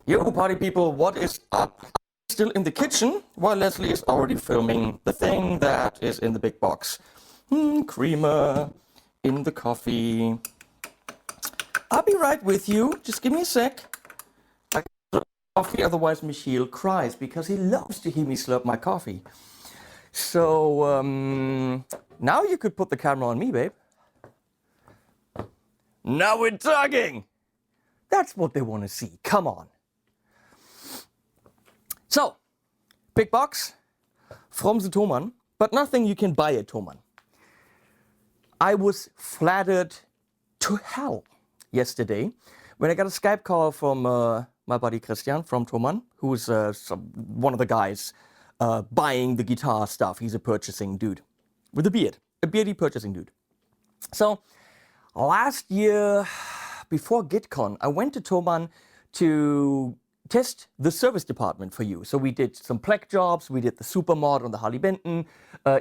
Yo, party people, what is up? I'm still in the kitchen while Leslie is already filming the thing that is in the big box. Creamer in the coffee. I'll be right with you. Just give me a sec. I got coffee, otherwise Michiel cries because he loves to hear me slurp my coffee. So, now you could put the camera on me, babe. Now we're talking! That's what they want to see. Come on. So, big box from the Thomann, but nothing you can buy at Thomann. I was flattered to hell yesterday when I got a Skype call from my buddy Christian from Thomann, who's one of the guys buying the guitar stuff. He's a purchasing dude with a beard, a beardy purchasing dude. So, last year, before GitCon, I went to Thomann to test the service department for you. So we did some plec jobs, we did the super mod on the Harley Benton,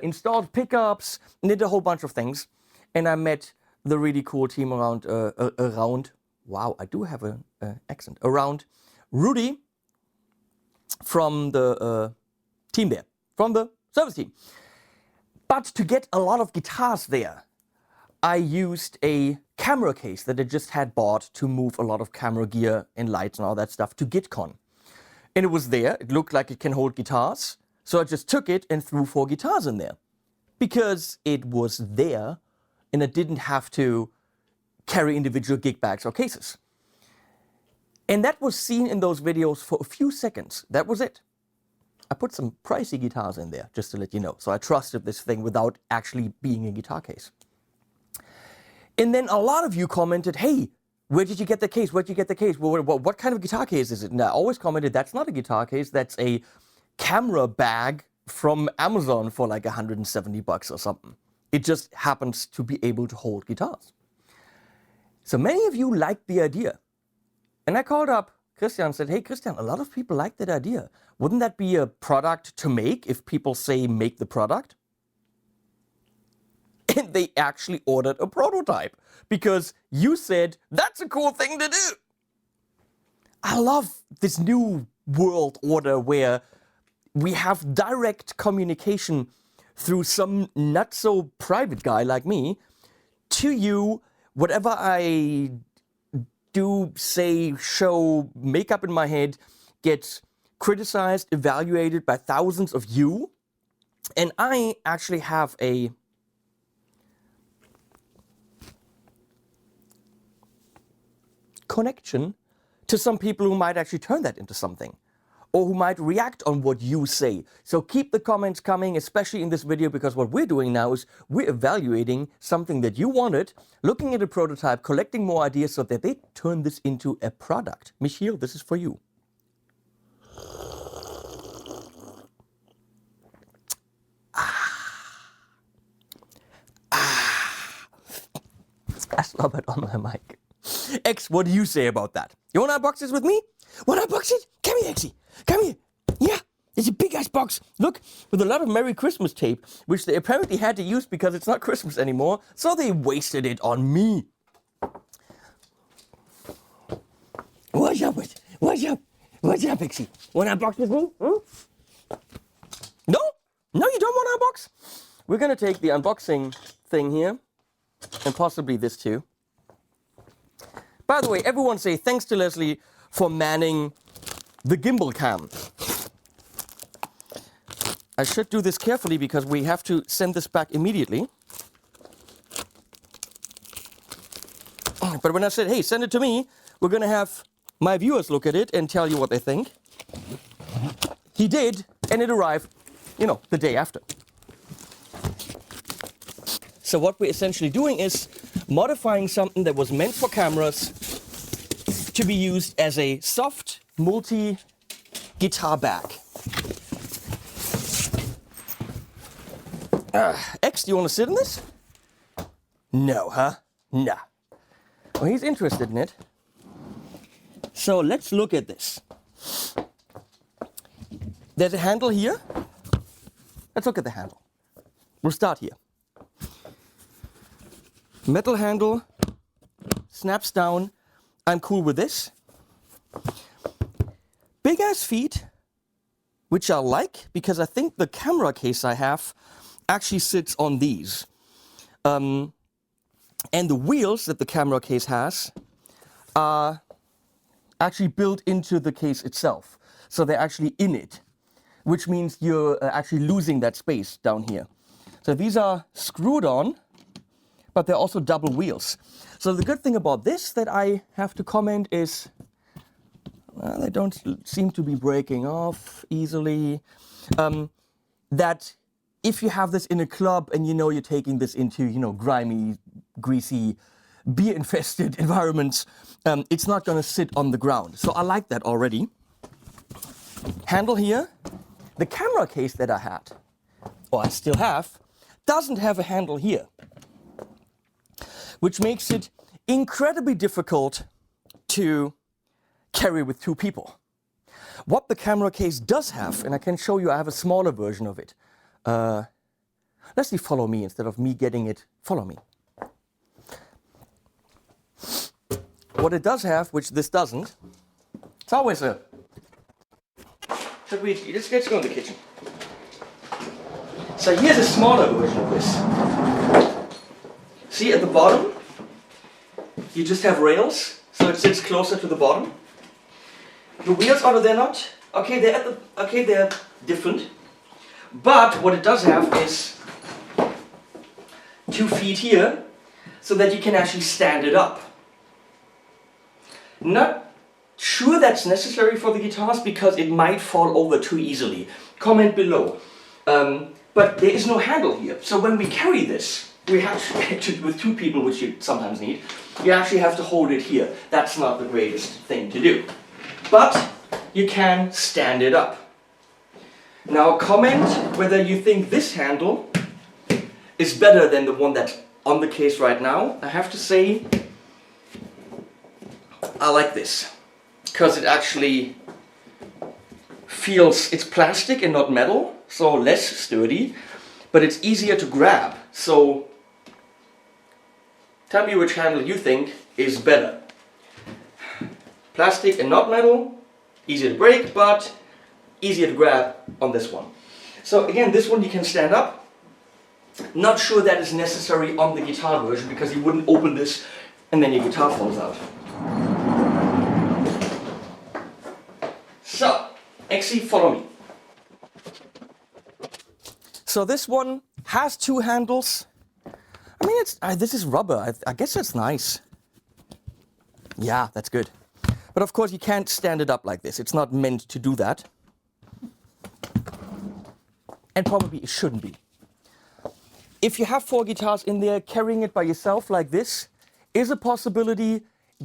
installed pickups, and did a whole bunch of things. And I met the really cool team around, wow, I do have an accent, around Rudy from the team there, from the service team. But to get a lot of guitars there, I used a camera case that I just had bought to move a lot of camera gear and lights and all that stuff to GitCon. And it was there, it looked like it can hold guitars, so I just took it and threw 4 guitars in there. Because it was there and I didn't have to carry individual gig bags or cases. And that was seen in those videos for a few seconds, that was it. I put some pricey guitars in there, just to let you know, so I trusted this thing without actually being a guitar case. And then a lot of you commented, hey, where did you get the case? Where did you get the case? Well, what kind of guitar case is it? And I always commented, that's not a guitar case, that's a camera bag from Amazon for like 170 bucks or something. It just happens to be able to hold guitars. So many of you liked the idea. And I called up Christian and said, hey, Christian, a lot of people like that idea. Wouldn't that be a product to make if people say make the product? And they actually ordered a prototype because you said, that's a cool thing to do. I love this new world order where we have direct communication through some not so private guy like me to you. Whatever I do, say, show, make up in my head gets criticized, evaluated by thousands of you. And I actually have a connection to some people who might actually turn that into something, or who might react on what you say. So keep the comments coming, especially in this video, because what we're doing now is we're evaluating something that you wanted, looking at a prototype, collecting more ideas so that they turn this into a product. Michiel, this is for you. I slurp it on my mic. X, what do you say about that? You want to unbox this with me? Want to unbox it? Come here, Xy. Come here. Yeah, it's a big ass box. Look, with a lot of Merry Christmas tape, which they apparently had to use because it's not Christmas anymore, so they wasted it on me. What's up, what's up? What's up, Xy? Want to unbox with me? No? No, you don't want to unbox? We're going to take the unboxing thing here, and possibly this too. By the way, everyone say thanks to Leslie for manning the gimbal cam. I should do this carefully because we have to send this back immediately. But when I said, hey, send it to me, we're going to have my viewers look at it and tell you what they think. He did, and it arrived, you know, the day after. So what we're essentially doing is modifying something that was meant for cameras to be used as a soft multi-guitar bag. X, do you want to sit in this? No, huh? Nah. Well, he's interested in it. So let's look at this. There's a handle here. Let's look at the handle. We'll start here. Metal handle, snaps down. I'm cool with this. big ass feet, which I like because I think the camera case I have actually sits on these. And the wheels that the camera case has are actually built into the case itself. So they're actually in it, which means you're actually losing that space down here. So these are screwed on, but they're also double wheels. So the good thing about this that I have to comment is they don't seem to be breaking off easily. That if you have this in a club and you know you're taking this into, you know, grimy, greasy, beer-infested environments, it's not going to sit on the ground. So I like that already. Handle here. The camera case that I had, or I still have, doesn't have a handle here, which makes it incredibly difficult to carry with two people. What the camera case does have, and I can show you, I have a smaller version of it. Let's see, follow me instead of me getting it. Follow me. What it does have, which this doesn't, it's always a... Let's go in the kitchen. So here's a smaller version of this. See at the bottom, you just have rails, so it sits closer to the bottom. The wheels, they're not. Okay, they're different. But what it does have is 2 feet here, so that you can actually stand it up. Not sure that's necessary for the guitars because it might fall over too easily. Comment below. But there is no handle here. So when we carry this, we have to, with 2 people, which you sometimes need, you actually have to hold it here. That's not the greatest thing to do. But you can stand it up. Now comment whether you think this handle is better than the one that's on the case right now. I have to say, I like this. Because it actually feels, it's plastic and not metal, so less sturdy, but it's easier to grab. So tell me which handle you think is better. Plastic and not metal, easier to break, but easier to grab on this one. So again, this one you can stand up. Not sure that is necessary on the guitar version because you wouldn't open this and then your guitar falls out. So, actually follow me. So this one has 2 handles. I mean, this is rubber. I guess that's nice. Yeah, that's good. But of course you can't stand it up like this. It's not meant to do that. And probably it shouldn't be. If you have 4 guitars in there, carrying it by yourself like this is a possibility.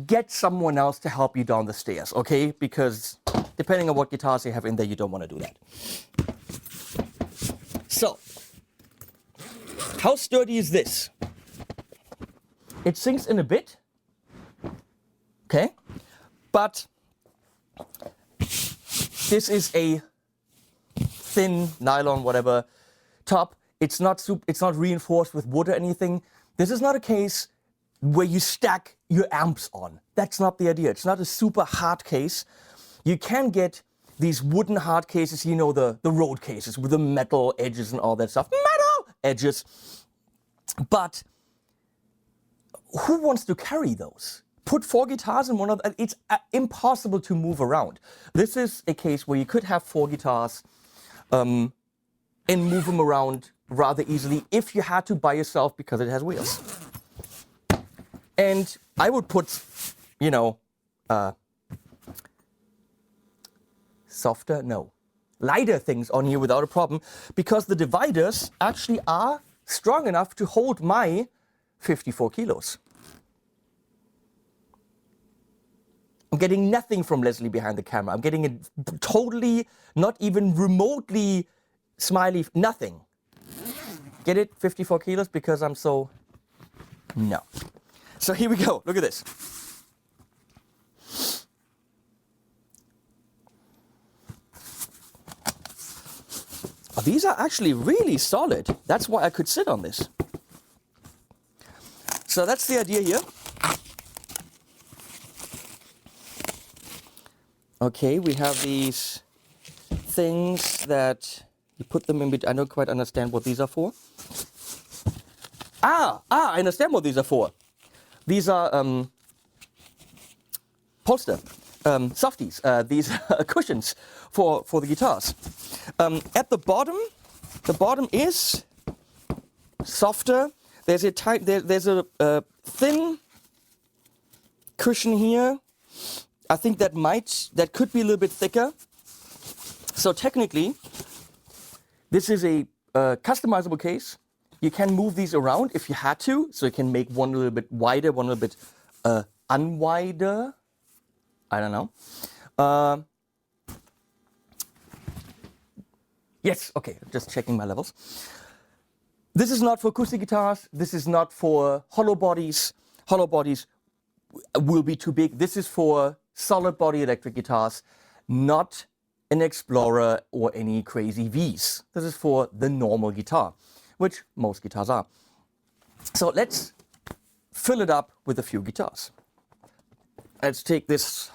Get someone else to help you down the stairs, okay? Because depending on what guitars you have in there, you don't want to do that. So, how sturdy is this? It sinks in a bit, okay? But this is a thin nylon, whatever, top. It's not reinforced with wood or anything. This is not a case where you stack your amps on. That's not the idea. It's not a super hard case. You can get these wooden hard cases, you know, the road cases with the metal edges and all that stuff. Metal edges. But who wants to carry those? Put 4 guitars in one of them. It's impossible to move around. This is a case where you could have 4 guitars and move them around rather easily if you had to by yourself because it has wheels. And I would put, you know, lighter things on here without a problem because the dividers actually are strong enough to hold my 54 kilos. I'm getting nothing from Leslie behind the camera. I'm getting it totally, not even remotely smiley, nothing. Get it? 54 kilos because I'm so... No. So here we go. Look at this. Oh, these are actually really solid. That's why I could sit on this. So that's the idea here. Okay, we have these things that you put them in between. I don't quite understand what these are for. I understand what these are for. These are polster, softies. These are cushions for the guitars. At the bottom is softer. There's a thin cushion here. I think that could be a little bit thicker. So technically, this is a customizable case. You can move these around if you had to, so you can make one a little bit wider, one a little bit unwider. I don't know. Yes, okay, just checking my levels. This is not for acoustic guitars. This is not for hollow bodies. Hollow bodies will be too big. This is for solid body electric guitars, not an Explorer or any crazy Vs. This is for the normal guitar, which most guitars are. So let's fill it up with a few guitars. Let's take this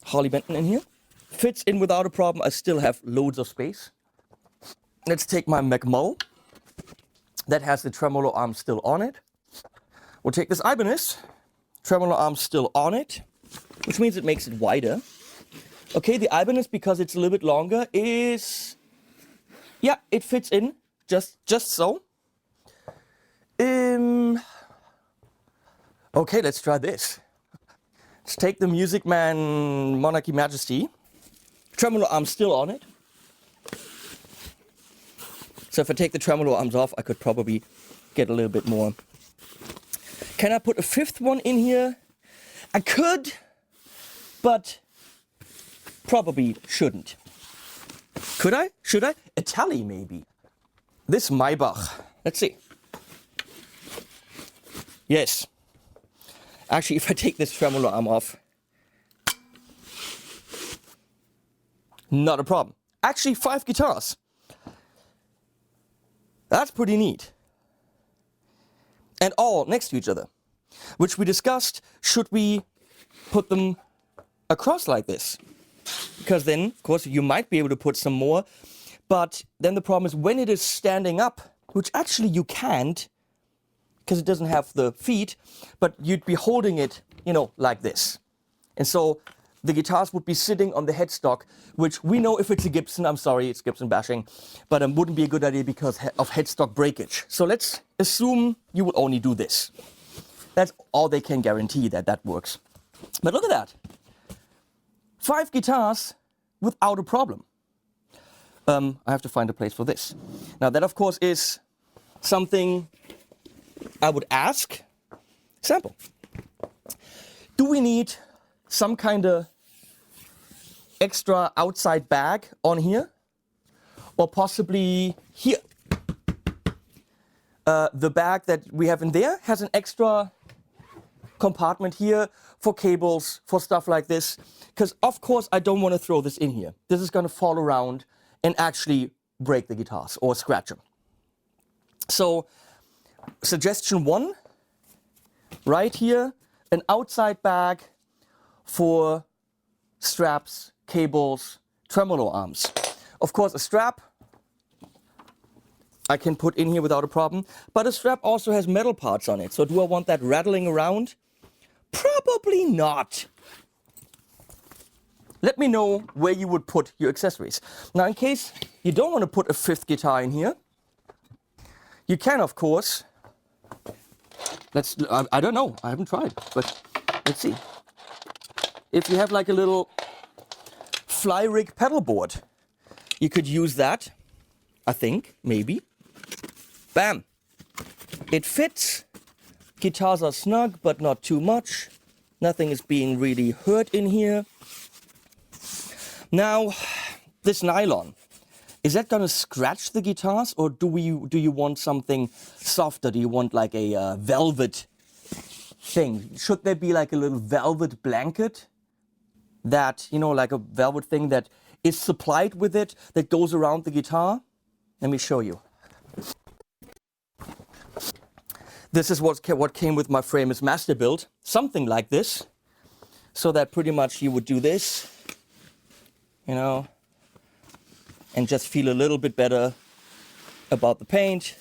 Harley Benton in here. Fits in without a problem. I still have loads of space. Let's take my McMull. That has the tremolo arm still on it. We'll take this Ibanez. Tremolo arm still on it, which means it makes it wider. Okay, the Ibanez, because it's a little bit longer, is... yeah, it fits in just so. Okay, let's try this. Let's take the Music Man Monarchy Majesty. Tremolo arm still on it. So if I take the tremolo arms off, I could probably get a little bit more. Can I put a fifth one in here? I could, but probably shouldn't. Could I? Should I? A Tele maybe. This Maybach. Let's see. Yes. Actually, if I take this tremolo arm off, not a problem. Actually, 5 guitars. That's pretty neat. And all next to each other, which we discussed, should we put them across like this? Because then, of course, you might be able to put some more, but then the problem is when it is standing up, which actually you can't, because it doesn't have the feet, but you'd be holding it, you know, like this. And so the guitars would be sitting on the headstock, which we know if it's a Gibson, I'm sorry, it's Gibson bashing, but wouldn't be a good idea because of headstock breakage. So let's assume you will only do this. That's all they can guarantee that works. But look at that. 5 guitars without a problem. I have to find a place for this. Now that of course is something I would ask. Sample. Do we need some kind of extra outside bag on here? Or possibly here? The bag that we have in there has an extra compartment here for cables, for stuff like this. Because of course I don't want to throw this in here. This is going to fall around and actually break the guitars or scratch them. So suggestion 1, right here, an outside bag for straps, cables, tremolo arms. Of course a strap I can put in here without a problem, but a strap also has metal parts on it. So do I want that rattling around? Probably not. Let me know where you would put your accessories. Now in case you don't want to put a 5th guitar in here, you can of course, I don't know, I haven't tried, but let's see. If you have like a little fly rig pedal board, you could use that, I think, maybe. Bam! It fits. Guitars are snug, but not too much. Nothing is being really hurt in here. Now, this nylon, is that gonna scratch the guitars, or do you want something softer? Do you want like a velvet thing? Should there be like a little velvet blanket that, you know, like a velvet thing that is supplied with it, that goes around the guitar? Let me show you. This is what came with my frame as master build. Something like this. so that pretty much you would do this, you know, and just feel a little bit better about the paint.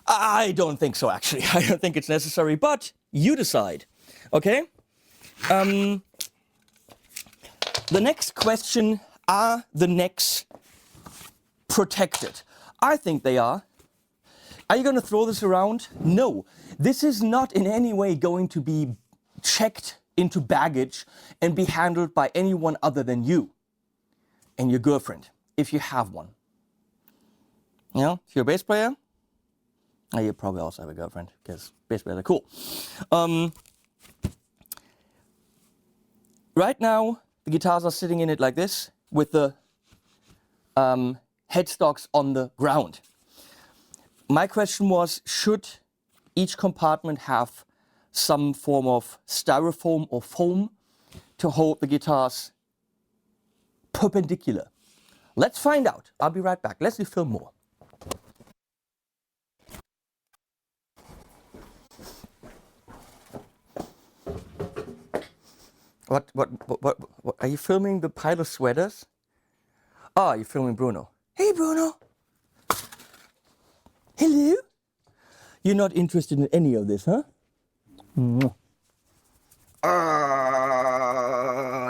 I don't think so, actually. I don't think it's necessary, but you decide, okay? The next question, are the necks protected? I think they are. Are you going to throw this around? No. This is not in any way going to be checked into baggage and be handled by anyone other than you and your girlfriend, if you have one. You know, if you're a bass player, you probably also have a girlfriend, because bass players are cool. Right now, the guitars are sitting in it like this, with the headstocks on the ground. My question was, should each compartment have some form of styrofoam or foam to hold the guitars perpendicular? Let's find out. I'll be right back. Let's film more. What, are you filming the pile of sweaters? Oh, you're filming Bruno. Hey, Bruno. Hello? You're not interested in any of this, huh?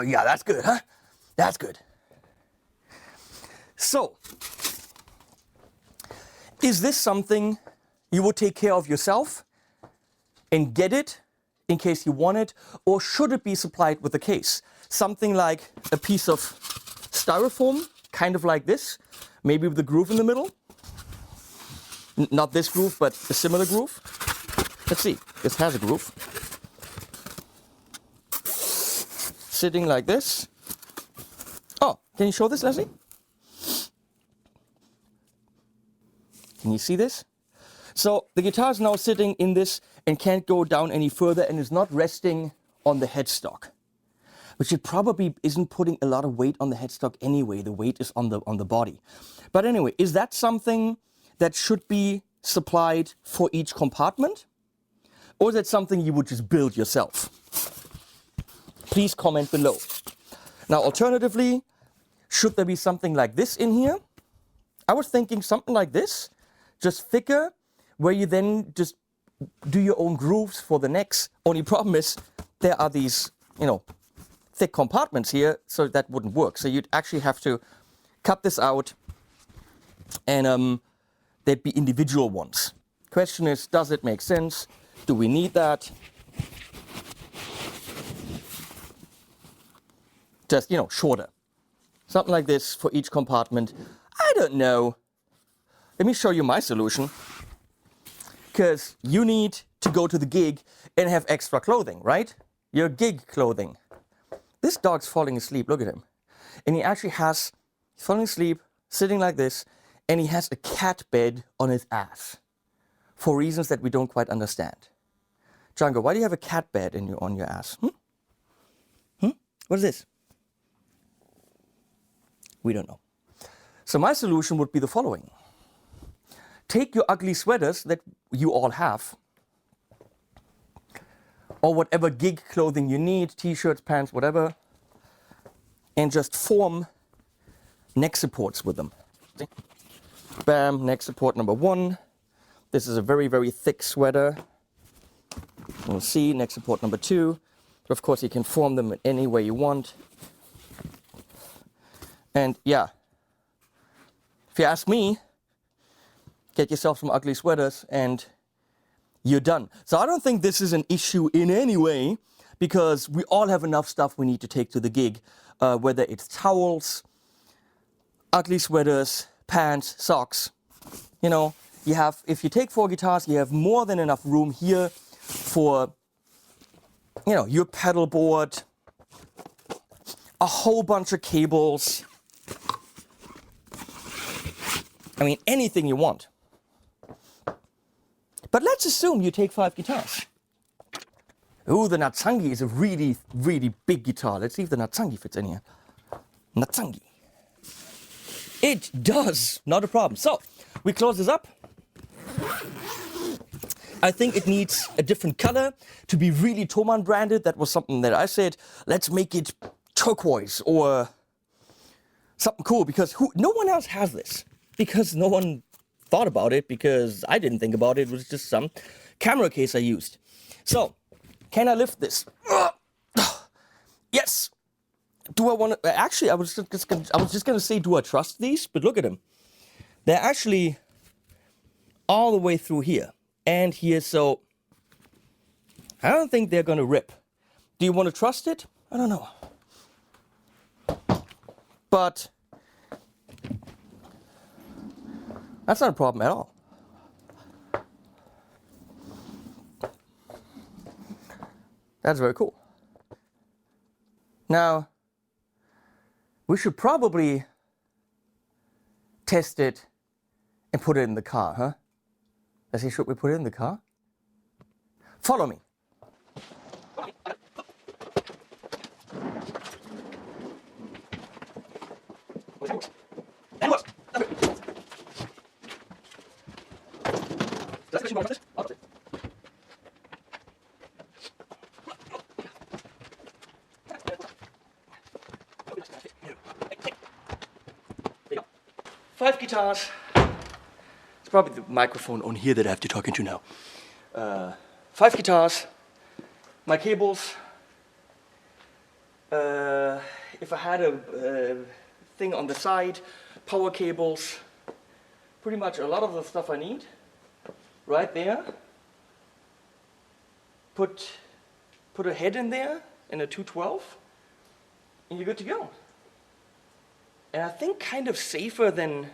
Yeah, that's good, huh? That's good. So, is this something you would take care of yourself and get it in case you want it, or should it be supplied with a case? Something like a piece of styrofoam, kind of like this, maybe with a groove in the middle. Not this groove, but a similar groove. Let's see, this has a groove. Sitting like this. Oh, can you show this, Leslie? Can you see this? So the guitar is now sitting in this and can't go down any further and is not resting on the headstock, which it probably isn't putting a lot of weight on the headstock anyway. The weight is on the body. But anyway, is that something that should be supplied for each compartment? Or is that something you would just build yourself? Please comment below. Now, alternatively, should there be something like this in here? I was thinking something like this, just thicker, where you then just do your own grooves for the necks. Only problem is there are these, you know, thick compartments here, so that wouldn't work. So you'd actually have to cut this out, and there'd be individual ones. Question is, does it make sense? Do we need that? Just, you know, shorter. Something like this for each compartment. I don't know. Let me show you my solution. Because you need to go to the gig and have extra clothing, right? Your gig clothing. This dog's falling asleep, look at him. And he actually has, he's falling asleep, sitting like this, and he has a cat bed on his ass. For reasons that we don't quite understand. Django, why do you have a cat bed on your ass? What is this? We don't know. So my solution would be the following. Take your ugly sweaters that you all have, or whatever gig clothing you need, t-shirts, pants, whatever, and just form neck supports with them. Bam, neck support number 1. This is a very, very thick sweater. We'll see, neck support number 2. But of course, you can form them in any way you want. And yeah, if you ask me, get yourself some ugly sweaters and you're done. So I don't think this is an issue in any way, because we all have enough stuff we need to take to the gig, whether it's towels, ugly sweaters, pants, socks. You know, you have, if you take 4 guitars, you have more than enough room here for, you know, your pedal board, a whole bunch of cables. I mean, anything you want. But let's assume you take 5 guitars. Ooh, the Natsangi is a really, really big guitar. Let's see if the Natsangi fits in here. Natsangi. It does, not a problem. So, we close this up. I think it needs a different color to be really Thomann branded. That was something that I said, let's make it turquoise or something cool, because no one else has this. Because no one thought about it, because I didn't think about it. It was just some camera case I used. So, can I lift this? Yes. Do I want to? Actually, I was just gonna say, do I trust these? But look at them. They're actually all the way through here and here, so I don't think they're gonna rip. Do you want to trust it? I don't know. But that's not a problem at all. That's very cool. Now, we should probably test it and put it in the car, huh? Let's see, should we put it in the car? Follow me. Five guitars. It's probably the microphone on here that I have to talk into now. 5 guitars, my cables. If I had a thing on the side, power cables, pretty much a lot of the stuff I need right there. Put a head in there and a 212 and you're good to go. And I think kind of safer than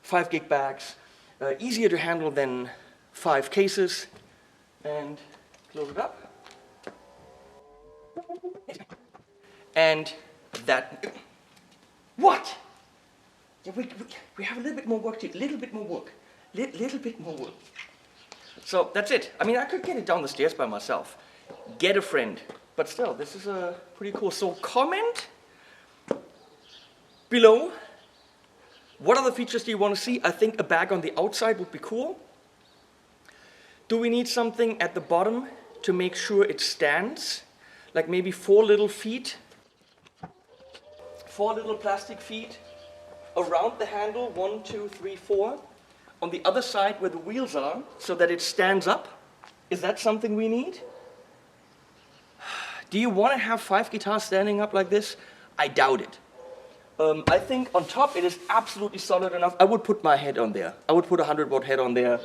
5 gig bags, easier to handle than 5 cases. And close it up. And that, what? Yeah, we have a little bit more work to do, little bit more work. So that's it. I mean, I could get it down the stairs by myself. Get a friend. But still, this is pretty cool. So comment below, what other features do you want to see? I think a bag on the outside would be cool. Do we need something at the bottom to make sure it stands? Like maybe 4 little feet, 4 little plastic feet around the handle, 1, 2, 3, 4, on the other side where the wheels are, so that it stands up. Is that something we need? Do you want to have 5 guitars standing up like this? I doubt it. I think on top it is absolutely solid enough. I would put my head on there. I would put a 100-watt head on there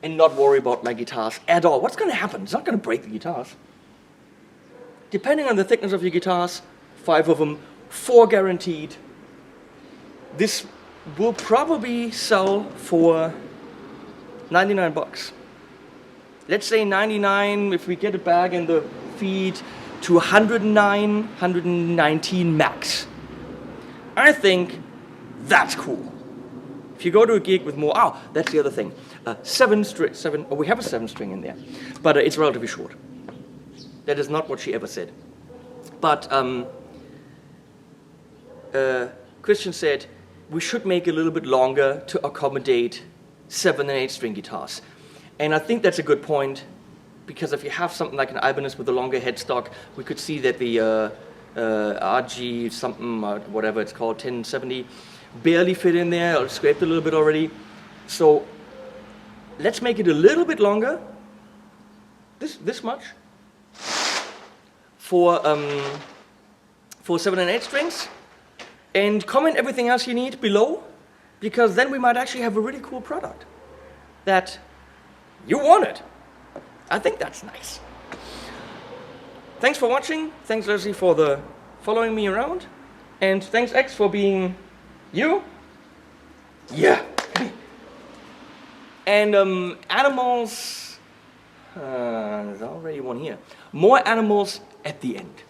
and not worry about my guitars at all. What's going to happen? It's not going to break the guitars. Depending on the thickness of your guitars, 5 of them, 4 guaranteed. This will probably sell for 99 bucks. Let's say 99 if we get a bag in the feed to 109, 119 max. I think that's cool. If you go to a gig with more, oh, that's the other thing. 7 string, we have a 7 string in there, but it's relatively short. That is not what she ever said. But Christian said we should make it a little bit longer to accommodate 7 and 8 string guitars. And I think that's a good point, because if you have something like an Ibanez with a longer headstock, we could see that the RG something, whatever it's called, 1070, barely fit in there, or scraped a little bit already. So let's make it a little bit longer, this much, for 7 and 8 strings, and comment everything else you need below, because then we might actually have a really cool product that you wanted. I think that's nice. Thanks for watching. Thanks, Leslie, for following me around, and thanks, X, for being you. Yeah. And animals, there's already one here. More animals at the end.